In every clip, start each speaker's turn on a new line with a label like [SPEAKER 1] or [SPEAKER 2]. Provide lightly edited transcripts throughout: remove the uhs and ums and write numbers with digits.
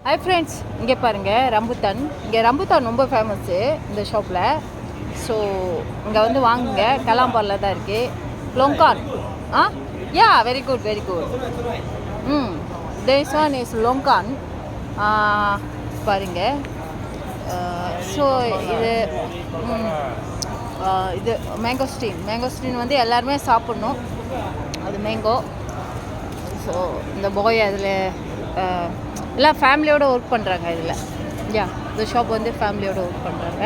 [SPEAKER 1] Hi friends, இங்கே பாருங்கள் Rambutan. இங்கே ரம்புத்தான் ரொம்ப ஃபேமஸ்ஸு இந்த ஷாப்பில். ஸோ இங்கே வந்து வாங்குங்க. கலாம்பாரில் தான் இருக்குது. Longan. Yeah, very good very good. This one is longan. பாருங்கள். ஸோ இது மேங்கோஸ்டீன் வந்து எல்லாருமே சாப்பிட்ணும். அது மேங்கோ. ஸோ இந்த பாய் அதில் எல்லாம் ஃபேமிலியோடு ஒர்க் பண்ணுறாங்க. இதில் இந்த ஷாப் வந்து ஃபேமிலியோடு ஒர்க் பண்ணுறாங்க.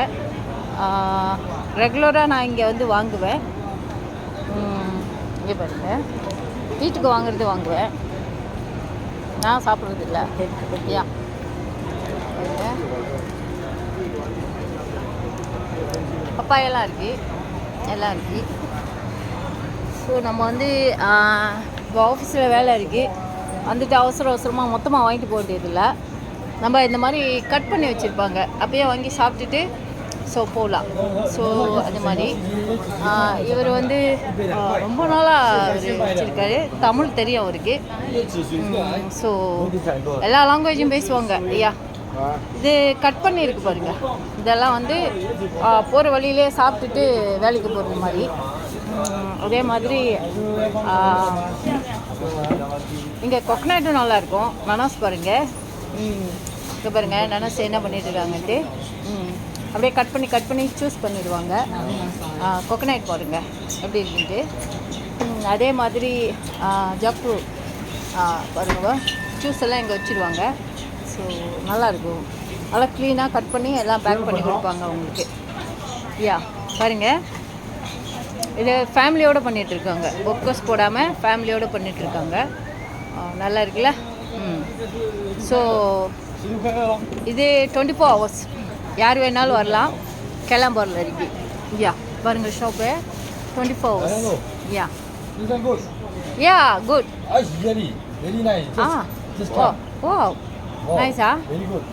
[SPEAKER 1] ரெகுலராக நான் இங்கே வந்து வாங்குவேன். இங்கே பாருங்கள், வீட்டுக்கு வாங்குவேன். நான் சாப்பிட்றது இல்லை. பப்பாயெல்லாம் எல்லாம் இருக்குது. ஸோ நம்ம வந்து இப்போ ஆஃபீஸில் வேலை இருக்குது, வந்துட்டு அவசரமாக மொத்தமாக வாங்கிட்டு போக வேண்டியதில்லை. நம்ம இந்த மாதிரி கட் பண்ணி வச்சுருப்பாங்க, அப்பயே வாங்கி சாப்பிட்டுட்டு ஸோ போகலாம். ஸோ அது மாதிரி இவர் வந்து ரொம்ப நாளாக வச்சுருக்காரு. தமிழ் தெரியும் அவருக்கு. ஸோ எல்லா லாங்குவேஜும் பேசுவாங்க. இது கட் பண்ணியிருக்கு பாருங்கள். இதெல்லாம் வந்து போகிற வழியிலே சாப்பிட்டுட்டு வேலைக்கு போகிறது மாதிரி. அதே மாதிரி இங்கே கொக்கனட்டும் நல்லாயிருக்கும். நனாஸ் பாருங்கள். இங்கே பாருங்கள், நனாஸ் என்ன பண்ணிட்டு இருக்காங்கன்ட்டு. அப்படியே கட் பண்ணி சூஸ் பண்ணிடுவாங்க. கொக்கனட் பாருங்கள் எப்படி இருக்குன்ட்டு. அதே மாதிரி ஜப்பு பாருங்கள், ஜூஸ் எல்லாம் இங்கே வச்சுருவாங்க. ஸோ நல்லாயிருக்கும். நல்லா க்ளீனாக கட் பண்ணி எல்லாம் பேக் பண்ணி கொடுப்பாங்க உங்களுக்கு. பாருங்கள், இது ஃபேமிலியோடு பண்ணிகிட்ருக்காங்க. ஒர்க்கர்ஸ் போடாமல் ஃபேமிலியோடு பண்ணிகிட்ருக்காங்க. நல்லா இருக்குல்ல. ஸோ இது 24 hours யார் வேணாலும் வரலாம். கெலாம்பாரில் இருக்குது. பாருங்கள் shop 24 hours. Good.
[SPEAKER 2] Very nice.
[SPEAKER 1] Wow. Nice, huh?
[SPEAKER 2] Very good.